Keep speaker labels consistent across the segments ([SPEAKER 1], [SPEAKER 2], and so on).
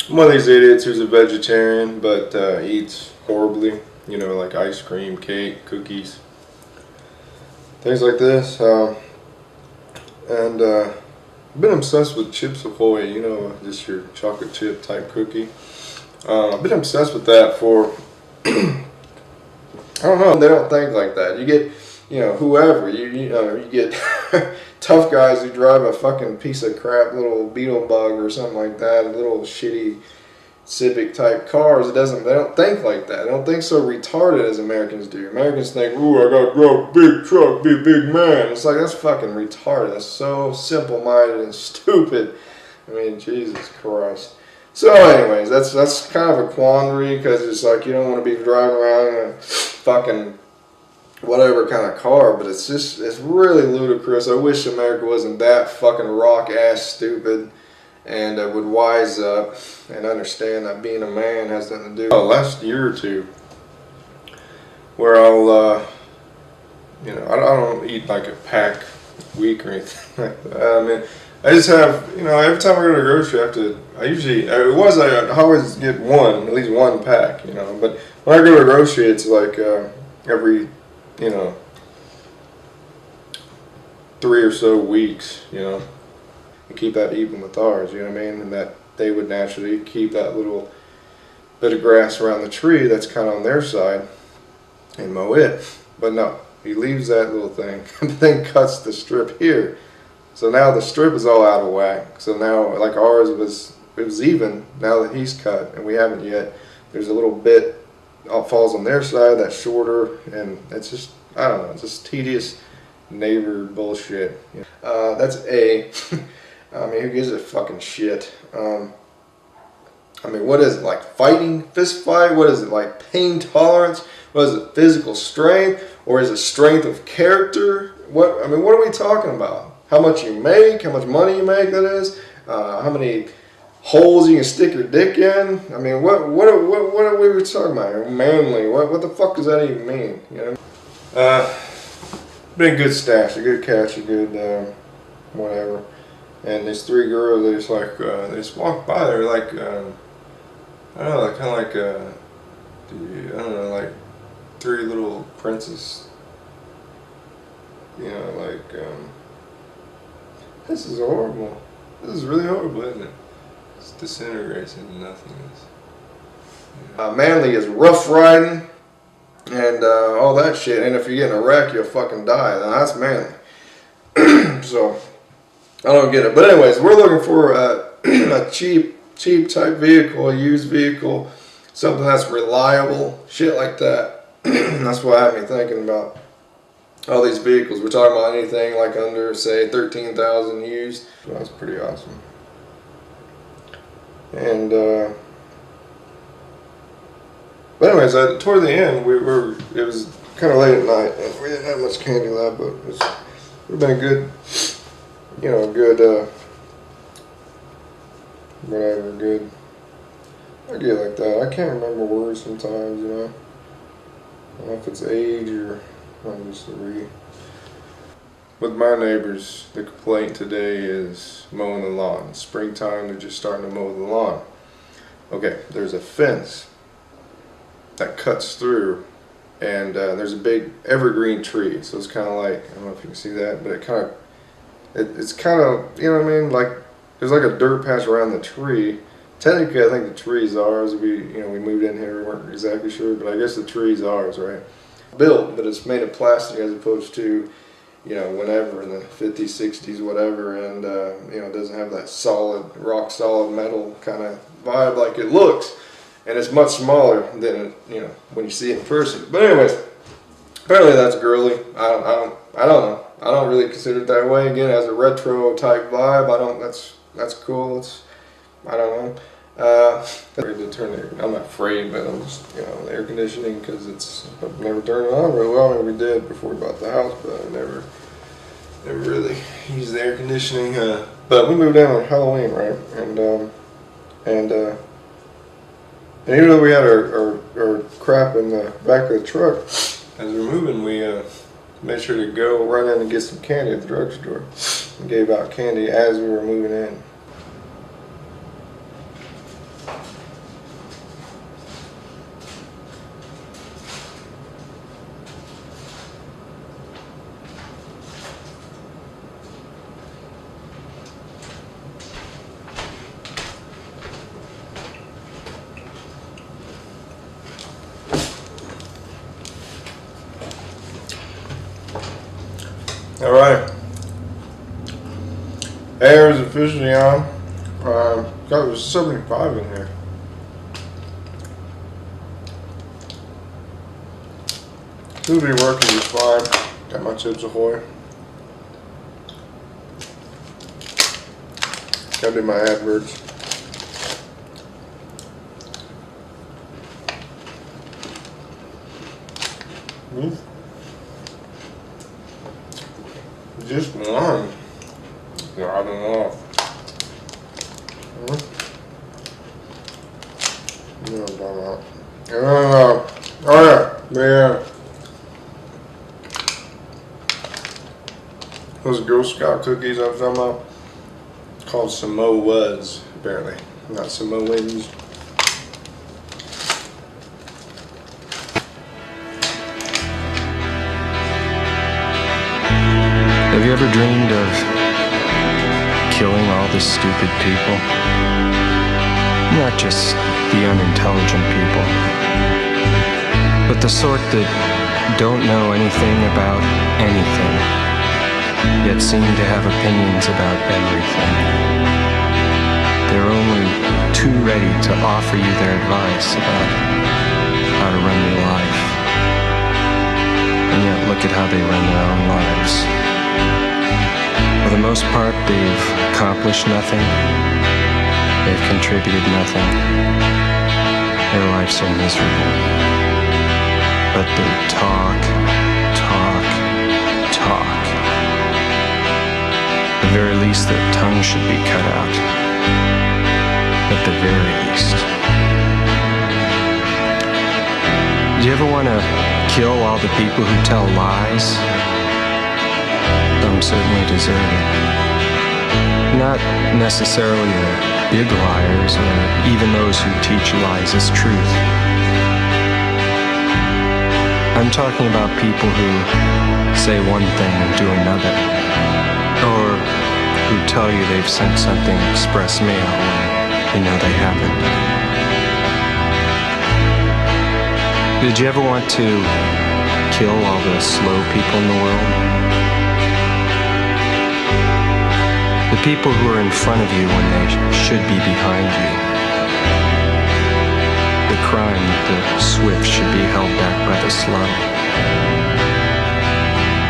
[SPEAKER 1] I'm one of these idiots who's a vegetarian but eats horribly. You know, like ice cream, cake, cookies, things like this. And I've been obsessed with Chips Ahoy. You know, just your chocolate chip type cookie. I've been obsessed with that for I don't know. They don't think like that. You get, you know, whoever you get tough guys who drive a fucking piece of crap little beetle bug or something like that, little shitty Civic type cars. They don't think like that. They don't think so retarded as Americans do. Americans think, ooh, I gotta drive a big truck, be a big man. It's like, that's fucking retarded. That's so simple-minded and stupid. I mean, Jesus Christ. So anyways, that's kind of a quandary, because it's like you don't want to be driving around in a fucking whatever kind of car, but it's really ludicrous. I wish America wasn't that fucking rock ass stupid and would wise up and understand that being a man has nothing to do. Last year or two, where I'll you know, I don't eat like a pack a week or anything like that. I mean, I just have, you know, every time I go to the grocery, I always get at least one pack, you know, but when I go to the grocery, it's like every, you know, 3 or so weeks, you know, and keep that even with ours, you know what I mean, and that they would naturally keep that little bit of grass around the tree that's kind of on their side and mow it, but no, he leaves that little thing and then cuts the strip here. So now the strip is all out of whack. So now, like ours it was even, now that he's cut, and we haven't yet, there's a little bit falls on their side that's shorter, and it's just, I don't know, it's just tedious neighbor bullshit. That's A. I mean, who gives a fucking shit? I mean, what is it, like fighting, fist fight? What is it, like pain tolerance? What is it, physical strength? Or is it strength of character? I mean, what are we talking about? How much you make, how much money you make, that is, how many holes you can stick your dick in. I mean, what are we talking about? Manly, what the fuck does that even mean? You know, been a good stash, a good catch, a good whatever. And these 3 girls, they just walked by. They're like, I don't know, kind of like I don't know, like 3 little princes. You know, like. This is horrible. This is really horrible, isn't it? It disintegrates into nothingness. Yeah. Manly is rough riding and all that shit. And if you get in a wreck, you'll fucking die. Now, that's manly. So, I don't get it. But anyways, we're looking for a cheap type vehicle, a used vehicle, something that's reliable, shit like that. That's what had me thinking about all these vehicles. We're talking about anything like under, say, 13,000 used. That's pretty awesome. And but anyways, toward the end, it was kind of late at night, and we didn't have much candy left, but it would have been a good, you know, good whatever, good. I get like that. I can't remember words sometimes, you know. I don't know if it's age or I'm just With my neighbors, the complaint today is mowing the lawn. Springtime, they're just starting to mow the lawn. Okay, there's a fence that cuts through, and there's a big evergreen tree. So it's kind of like, I don't know if you can see that, but it's kind of, you know what I mean? Like, there's like a dirt patch around the tree. Technically, I think the tree's ours. We moved in here, we weren't exactly sure, but I guess the tree's ours, right? Built, but it's made of plastic as opposed to, you know, whenever in the 50s, 60s, whatever, and you know, it doesn't have that solid, rock solid metal kind of vibe like it looks, and it's much smaller than, you know, when you see it in person. But anyways, apparently that's girly. I don't know. I don't really consider it that way. Again, it has a retro type vibe. That's cool. I don't know. Afraid to turn it. I'm not afraid, but I'm just, you know, the air conditioning, because I've never turned it on really well. I mean, we did before we bought the house, but I never really used the air conditioning. But we moved in on Halloween, right? And even though we had our crap in the back of the truck, as we were moving, we made sure to go run in and get some candy at the drugstore and gave out candy as we were moving in. Alright. Air is officially on. God, there's 75 in here. Should be working just fine. Got my Chips Ahoy. Gotta do my adverts. Just one. Yeah, I don't know. You know what I'm talking about. Oh yeah. Those Girl Scout cookies I was talking about, called Samoas, apparently, not Samoans.
[SPEAKER 2] Have you ever dreamed of killing all the stupid people? Not just the unintelligent people, but the sort that don't know anything about anything, yet seem to have opinions about everything. They're only too ready to offer you their advice about how to run your life. And yet look at how they run their own lives. For the most part, they've accomplished nothing. They've contributed nothing. Their lives are miserable. But they talk. At the very least, their tongue should be cut out. At the very least. Do you ever want to kill all the people who tell lies? Some certainly deserve it. Not necessarily the big liars, or even those who teach lies as truth. I'm talking about people who say one thing and do another, or who tell you they've sent something express mail when you know they haven't. Did you ever want to kill all the slow people in the world? The people who are in front of you when they should be behind you. The crime that the swift should be held back by the slow.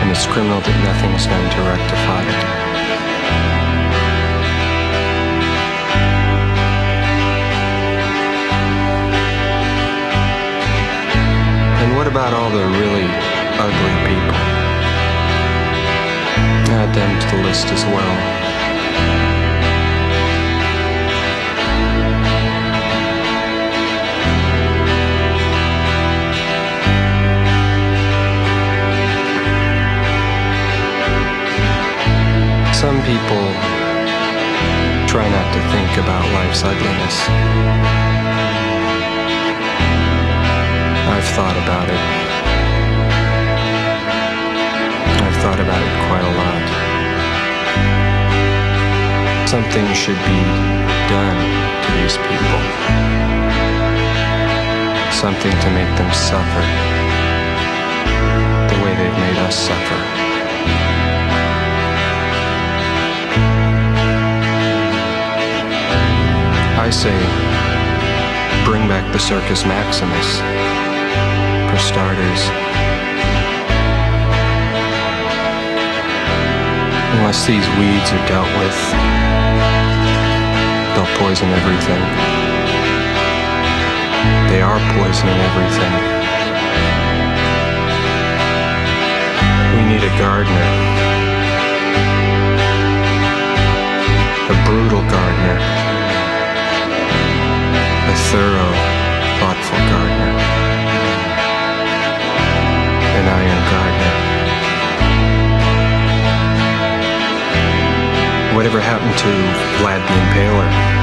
[SPEAKER 2] And it's criminal that nothing is done to rectify it. And what about all the really ugly people? Add them to the list as well. Some people try not to think about life's ugliness. I've thought about it. I've thought about it quite a lot. Something should be done to these people. Something to make them suffer the way they've made us suffer. I say, bring back the Circus Maximus, for starters. Unless these weeds are dealt with, they'll poison everything. They are poisoning everything. We need a gardener. A brutal gardener. A thorough, thoughtful gardener. An iron gardener. Whatever happened to Vlad the Impaler?